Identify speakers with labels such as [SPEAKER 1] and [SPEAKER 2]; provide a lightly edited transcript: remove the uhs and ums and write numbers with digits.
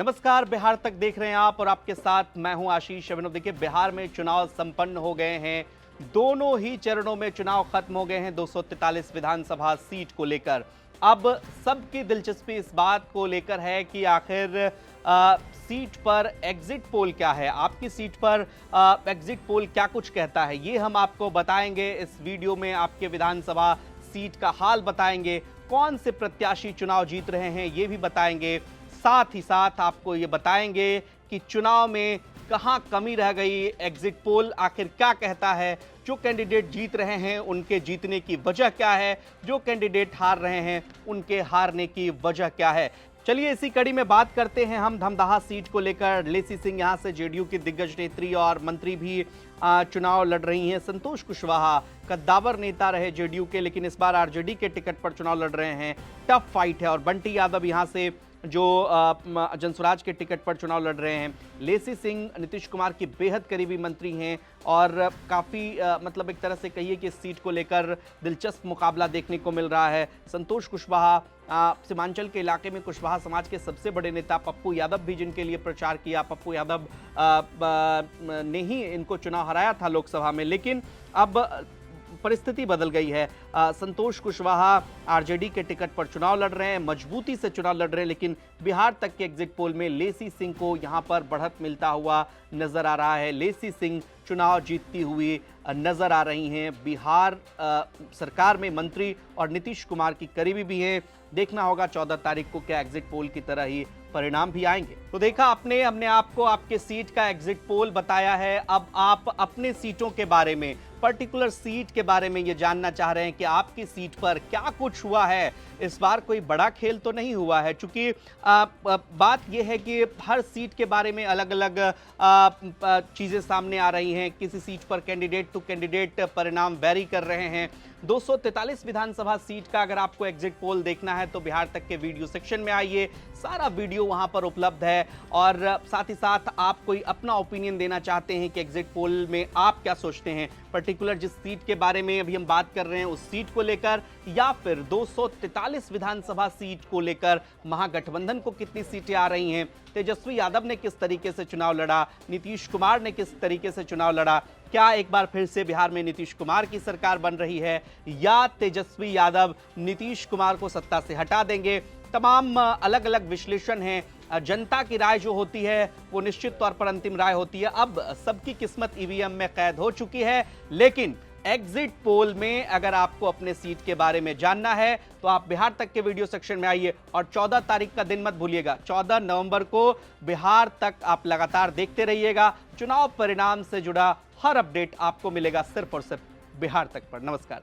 [SPEAKER 1] नमस्कार, बिहार तक देख रहे हैं आप और आपके साथ मैं हूं आशीष अभिनव। देखिए, बिहार में चुनाव संपन्न हो गए हैं। दोनों ही चरणों में चुनाव खत्म हो गए हैं 243 विधानसभा सीट को लेकर। अब सबकी दिलचस्पी इस बात को लेकर है कि आखिर सीट पर एग्जिट पोल क्या है, आपकी सीट पर एग्जिट पोल क्या कुछ कहता है, ये हम आपको बताएंगे इस वीडियो में। आपके विधानसभा सीट का हाल बताएंगे, कौन से प्रत्याशी चुनाव जीत रहे हैं ये भी बताएंगे। साथ ही साथ आपको ये बताएंगे कि चुनाव में कहां कमी रह गई, एग्जिट पोल आखिर क्या कहता है, जो कैंडिडेट जीत रहे हैं उनके जीतने की वजह क्या है, जो कैंडिडेट हार रहे हैं उनके हारने की वजह क्या है। चलिए इसी कड़ी में बात करते हैं हम धमदाहा सीट को लेकर। लेसी सिंह यहां से जेडीयू की दिग्गज नेत्री और मंत्री भी चुनाव लड़ रही हैं। संतोष कुशवाहा कद्दावर नेता रहे जेडीयू के, लेकिन इस बार आरजेडी के टिकट पर चुनाव लड़ रहे हैं। टफ फाइट है। और बंटी यादव यहां से जो जनसुराज के टिकट पर चुनाव लड़ रहे हैं। लेसी सिंह नीतीश कुमार की बेहद करीबी मंत्री हैं और काफ़ी मतलब एक तरह से कहिए कि इस सीट को लेकर दिलचस्प मुकाबला देखने को मिल रहा है। संतोष कुशवाहा सीमांचल के इलाके में कुशवाहा समाज के सबसे बड़े नेता पप्पू यादव भी जिनके लिए प्रचार किया। पप्पू यादव ने ही इनको चुनाव हराया था लोकसभा में, लेकिन अब परिस्थिति बदल गई है। संतोष कुशवाहा आरजेडी के टिकट पर चुनाव लड़ रहे हैं, मजबूती से चुनाव लड़ रहे हैं, लेकिन बिहार तक के एग्जिट पोल में लेसी सिंह को यहां पर बढ़त मिलता हुआ नजर आ रहा है। लेसी सिंह चुनाव जीतती हुई नजर आ रही हैं। बिहार सरकार में मंत्री और नीतीश कुमार की करीबी भी हैं। देखना होगा 14 तारीख को क्या एग्जिट पोल की तरह ही परिणाम भी आएंगे। तो देखा आपने, हमने आपको आपके सीट का एग्जिट पोल बताया है। अब आप अपने सीटों के बारे में, पर्टिकुलर सीट के बारे में ये जानना चाह रहे हैं कि आपकी सीट पर क्या कुछ हुआ है। इस बार कोई बड़ा खेल तो नहीं हुआ है, क्योंकि बात यह है कि हर सीट के बारे में अलग अलग चीज़ें सामने आ रही हैं। किसी सीट पर कैंडिडेट टू कैंडिडेट परिणाम वेरी कर रहे हैं। 243 विधानसभा सीट का अगर आपको एग्जिट पोल देखना है तो बिहार तक के वीडियो सेक्शन में आइए, सारा वीडियो वहां पर उपलब्ध है। और साथ ही साथ आप कोई अपना ओपिनियन देना चाहते हैं कि एग्जिट पोल में आप क्या सोचते हैं, पर्टिकुलर जिस सीट के बारे में अभी हम बात कर रहे हैं उस सीट को लेकर, या फिर 243 विधानसभा सीट को लेकर महागठबंधन को कितनी सीटें आ रही हैं, तेजस्वी यादव ने किस तरीके से चुनाव लड़ा, नीतीश कुमार ने किस तरीके से चुनाव लड़ा, क्या एक बार फिर से बिहार में नीतीश कुमार की सरकार बन रही है या तेजस्वी यादव नीतीश कुमार को सत्ता से हटा देंगे। तमाम अलग अलग विश्लेषण हैं। जनता की राय जो होती है वो निश्चित तौर पर अंतिम राय होती है। अब सबकी किस्मत ईवीएम में कैद हो चुकी है, लेकिन एग्जिट पोल में अगर आपको अपने सीट के बारे में जानना है तो आप बिहार तक के वीडियो सेक्शन में आइए। और 14 तारीख का दिन मत भूलिएगा, 14 नवंबर को बिहार तक आप लगातार देखते रहिएगा। चुनाव परिणाम से जुड़ा हर अपडेट आपको मिलेगा सिर्फ और सिर्फ बिहार तक पर। नमस्कार।